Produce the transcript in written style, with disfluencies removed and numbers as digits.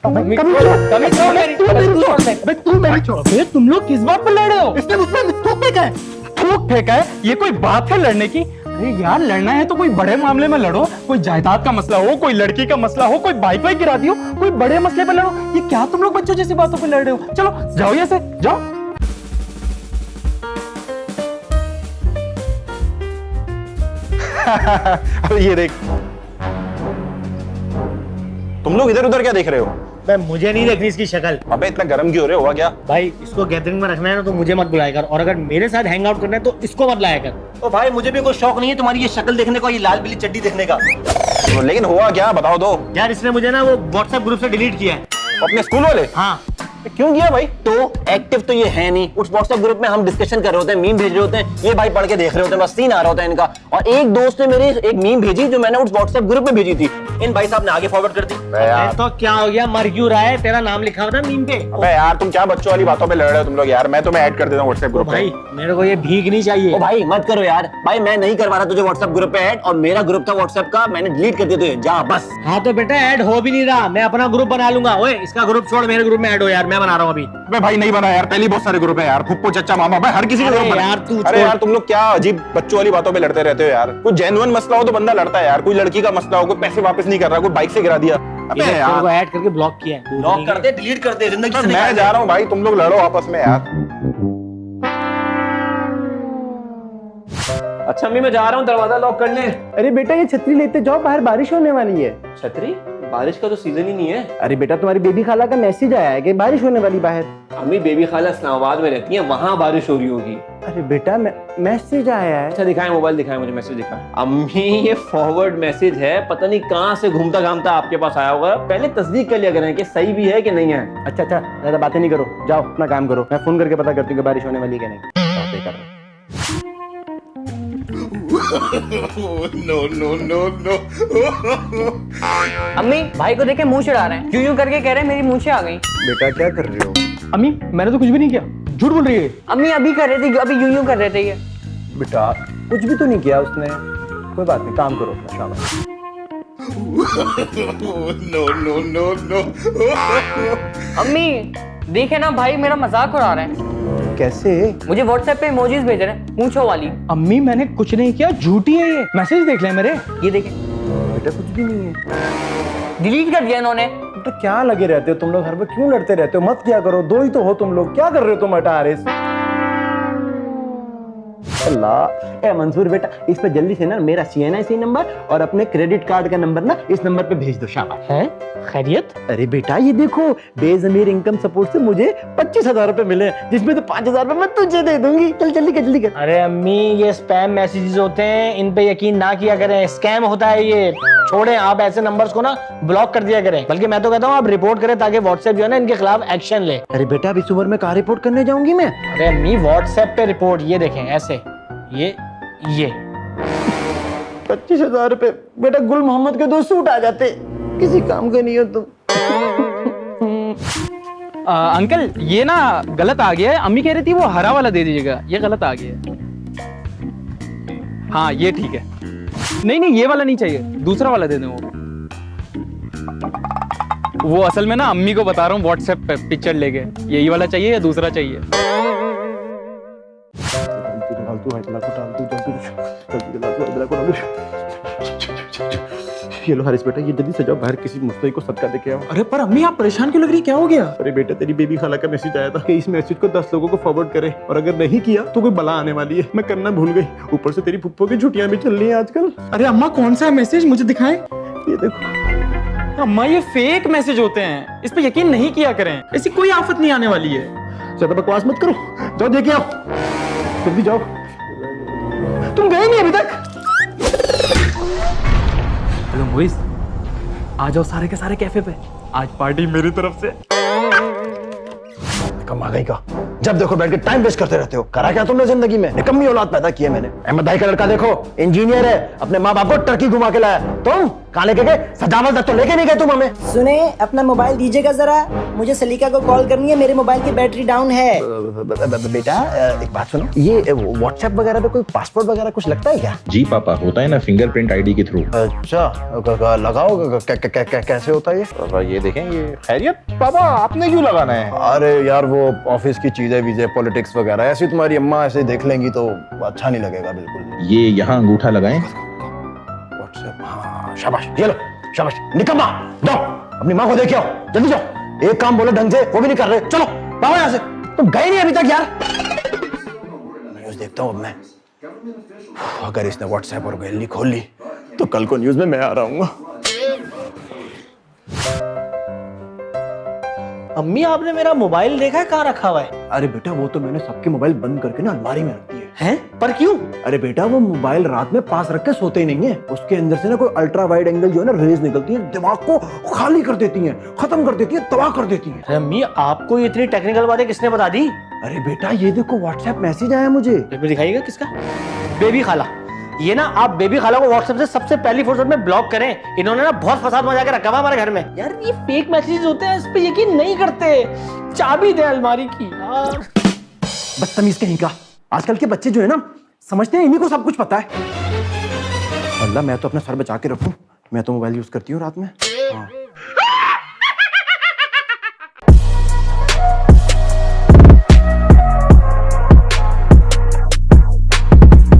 तुम लोग किस बात पर लड़ रहे हो? इसने मुझ पर थूक फेंका है। थूक फेंका है? ये कोई बात है लड़ने की? अरे यार, लड़ना है तो कोई बड़े मामले में लड़ो। कोई जायदाद का मसला हो, कोई लड़की का मसला हो, कोई बाइक वाइक गिरा दी हो, कोई बड़े मसले पर लड़ो। ये क्या तुम लोग बच्चों जैसी बातों पर लड़ रहे हो? चलो जाओ यहाँ से, जाओ। अब ये देख, तुम लोग इधर उधर क्या देख रहे हो? भाई मुझे नहीं देखनी इसकी शक्ल। अबे इतना गर्म क्यों हो रहे हो? हुआ क्या? भाई इसको गैदरिंग में रखना है ना तो मुझे मत बुलाया कर, और अगर मेरे साथ हैंग आउट करना है तो इसको मत लाया कर। तो भाई मुझे भी कोई शौक नहीं है तुम्हारी ये शक्ल देखने का, ये लाल पीली चड्डी देखने का। लेकिन हुआ क्या, बताओ तो। यार इसने मुझे ना वो व्हाट्सएप ग्रुप से डिलीट किया है। अपने स्कूल वाले? हाँ। क्यों किया भाई? तो एक्टिव तो ये है नहीं। उस व्हाट्सएप ग्रुप में हम डिस्कशन कर रहे होते हैं, मीम भेज रहे होते हैं, ये भाई पढ़ के देख रहे होते हैं, बस सीन आ रहा होता है इनका। और एक दोस्त ने मेरी एक मीम भेजी जो मैंने उस व्हाट्सएप ग्रुप में भेजी थी, इन भाई साहब ने आगे फॉरवर्ड कर दी। तो क्या हो गया, मर क्यों रहा है? तेरा नाम लिखा हुआ था मीम पे। अबे यार तुम क्या बच्चों वाली बातों पे लड़ रहे हो तुम लोग? यार मैं तुम्हें ऐड कर देता हूँ व्हाट्सएप ग्रुप भाई मेरे को ये भीख नहीं चाहिए। ओ भाई मत करो यार, भाई मैं नहीं करवा रहा तुझे व्हाट्सएप ग्रुप पे ऐड, और मेरा ग्रुप था व्हाट्सएप का, मैंने डिलीट कर दिया तुझे, जा बस। हाँ तो बेटा ऐड हो भी नहीं रहा, मैं अपना ग्रुप बना लूंगा। ओए इसका ग्रुप छोड़, मेरे ग्रुप में ऐड हो यार, मैं बना रहा हूँ अभी। अबे भाई नहीं बना यार, पहले बहुत सारे ग्रुप है यार, फुप्पो चचा मामा, भाई हर किसी का ग्रुप बना। यार तू अरे यार तुम लोग क्या अजीब बच्चों वाली बातों पे लड़ते रहते हो यार। कोई जेन्युइन मसला हो तो बंदा लड़ता है यार। कोई लड़की का मसला हो, कोई पैसे वापस नहीं कर रहा, कोई बाइक से गिरा दिया, अबे यार को ऐड करके ब्लॉक किया है। लॉक कर दे, डिलीट कर दे, जिंदगी से मैं जा रहा हूँ भाई, तुम लोग लड़ो आपस में यार। अच्छा अम्मी मैं जा रहा हूँ दरवाजा लॉक करने। अरे बेटा ये छतरी लेते जाओ, बाहर बारिश होने वाली है। छतरी? बारिश का तो सीजन ही नहीं है। अरे बेटा तुम्हारी बेबी खाला का मैसेज आया है कि बारिश होने वाली बाहर। अम्मी बेबी खाला इस्लामाबाद में रहती है, वहाँ बारिश हो रही होगी। अरे बेटा मैसेज आया है। अच्छा दिखाएं, मोबाइल दिखाएं, मुझे मैसेज दिखाएं। अम्मी ये फॉरवर्ड मैसेज है, पता नहीं कहाँ से घूमता घामता आपके पास आया होगा। पहले तस्दीक कर लिया करें कि सही भी है कि नहीं है। अच्छा ज्यादा बातें नहीं करो, जाओ अपना काम करो। मैं फोन करके पता करती हूँ कि बारिश होने वाली है कि नहीं। बातें कर रहा हूं। अम्मी भाई को देखे मुंह चिढ़ा रहे हैं, यूं यूं करके कह रहे हैं मेरी मूंछें आ गई। बेटा क्या कर रहे हो? अम्मी मैंने तो कुछ भी नहीं किया, झूठ बोल रही है। अम्मी अभी कर रहे थे, अभी यूं यूं कर रहे थे ये। बेटा कुछ भी तो नहीं किया उसने। कोई बात नहीं, काम करो अपना, शाबाश। अम्मी देखे ना भाई मेरा मजाक उड़ा रहे हैं। कैसे? मुझे व्हाट्सएप पे इमोजीज भेज रहे हैं मूंछों वाली। अम्मी मैंने कुछ नहीं किया, झूठी है ये। मैसेज देख ले मेरे। ये देखे, बेटा कुछ भी नहीं है। डिलीट कर दिया इन्होंने। तो क्या लगे रहते हो तुम लोग, हर वक्त क्यों लड़ते रहते हो? मत क्या करो, दो ही तो हो तुम लोग, क्या कर रहे हो तुम? हटा रहे अल्लाह। ए मंसूर बेटा इस पे जल्दी से ना मेरा CNIC नंबर और अपने क्रेडिट कार्ड का नंबर ना इस नंबर पे भेज दो, शाबाश। है खैरियत? अरे बेटा ये देखो, बेज़मीर इनकम सपोर्ट से मुझे 25,000 रुपए मिले, जिसमें तो 5,000 रुपए मैं तुझे दे दूंगी। चल जल्दी कर जल्दी कर। अरे अम्मी ये स्पैम मैसेजेस होते हैं, इन पे यकीन ना किया करें, स्कैम होता है ये। छोड़ें आप ऐसे नंबर्स को ना ब्लॉक कर दिया करें, बल्कि मैं तो कहता हूँ आप रिपोर्ट करें ताकि व्हाट्सएप जो है ना इनके खिलाफ एक्शन ले। अरे बेटा अब इस उम्र में कहाँ रिपोर्ट करने जाऊंगी मैं? अरे अम्मी व्हाट्सएप पे रिपोर्ट, ये देखें ऐसे, ये 25,000 रुपए बेटा, गुल मोहम्मद के 2 सूट आ जाते। किसी काम का नहीं हो तुम। अंकल ये ना गलत आ गया है। अम्मी कह रही थी वो हरा वाला दे दीजिएगा, ये गलत आ गया है। हाँ ये ठीक है। नहीं ये वाला नहीं चाहिए, दूसरा वाला दे दें। वो असल में ना अम्मी को बता रहा हूँ व्हाट्सएप पे पिक्चर लेके, यही वाला चाहिए या दूसरा चाहिए? ये लो हारिस बेटा, ये जल्दी से जाओ बाहर, किसी मुस्तैदी को सदका देके आओ। अरे पर अम्मी आप परेशान क्यों लग रही, क्या हो गया? अरे बेटा तेरी बेबी खाला का मैसेज आया था कि इस मैसेज को 10 लोगों को फॉरवर्ड करे, और अगर नहीं किया तो कोई बला आने वाली है। मैं करना भूल गई, ऊपर से तेरी पुप्पो की छुट्टियां भी चल रही हैं आजकल। अरे अम्मा कौन सा मैसेज, मुझे दिखाएं। ये देखो अम्मा ये फेक मैसेज होते हैं, इस पे यकीन नहीं किया करें, ऐसी कोई आफत नहीं आने वाली है। ज्यादा बकवास मत करो, जाओ देखे आओ, जल्दी जाओ। तुम गए नहीं अभी तक? हेलो मोइस, आ जाओ सारे के सारे कैफे पे, आज पार्टी मेरी तरफ से। कमा गई का, जब देखो बैठ के टाइम वेस्ट करते रहते हो। करा क्या तुमने जिंदगी में? निकम्मी औलाद पैदा की है मैंने। अहमद भाई का लड़का देखो इंजीनियर है, अपने माँ बाप को टर्की घुमा के लाया। तुम कहाँ लेके गए? सजावट तक तो लेके नहीं गए तुम हमें। सुने, अपना मोबाइल दीजिएगा जरा, मुझे सलीका को कॉल करनी है, मेरे मोबाइल की बैटरी डाउन है। बेटा एक बात सुनो, ये व्हाट्सएप वगैरह पे कोई पासवर्ड वगैरह कुछ लगता है क्या? जी पापा, होता है ना फिंगरप्रिंट आईडी के थ्रू। अच्छा, लगाओ कैसे होता है ये? ये देखें, ये खैरियत पापा, आपने क्यों लगाना है? अरे यार वो ऑफिस की चीजें वीजें पॉलिटिक्स वगैरह ऐसी तुम्हारी अम्मा ऐसे देख लेंगी तो अच्छा नहीं लगेगा बिल्कुल। ये यहाँ अंगूठा लगाएं। व्हाट्सएप, हाँ शाबाश, ये लो शाबाश, निकम्मा दो, अपनी माँ को देखे आओ, जल्दी जाओ। एक काम बोलो ढंग से, वो भी नहीं कर रहे, चलो पाओ यहाँ से। तुम गए नहीं अभी तक यार। न्यूज देखता हूँ अब मैं। अगर इसने व्हाट्सएप और गैलरी खोल ली तो कल को न्यूज में मैं आ रहा हूँ। अम्मी आपने मेरा मोबाइल देखा है कहाँ रखा हुआ है? अरे बेटा वो तो मैंने सबके मोबाइल बंद करके ना अलमारी में रख दिए हैं? पर क्यों? अरे बेटा वो मोबाइल रात में पास रख के सोते ही नहीं है, उसके अंदर से ना कोई अल्ट्रा वाइड एंगल जो है ना रेज निकलती है, दिमाग को खाली कर देती है, खत्म कर देती है, तबाह कर देती है। अरे अम्मी आपको ये इतनी टेक्निकल बातें किसने बता दी? अरे बेटा ये देखो व्हाट्सएप मैसेज आया मुझे। पेपर दिखाइएगा किसका? बेबी खाला। ये ना आप बेबी खाला को व्हाट्सएप से सबसे पहली फुर्सत में ब्लॉक करें। इन्होंने ना बहुत फसाद मचा के रखा हुआ हमारे घर में। यार ये फेक मैसेजेस होते हैं, इस पे यकीन नहीं करते। चाबी दे अलमारी की यार। बदतमीज कहीं का। आजकल के बच्चे जो है ना समझते हैं इन्हीं को सब कुछ पता है। अल्लाह मैं तो अपना सर बचा के रखूं, मैं तो मोबाइल यूज करती हूँ रात में। हाँ।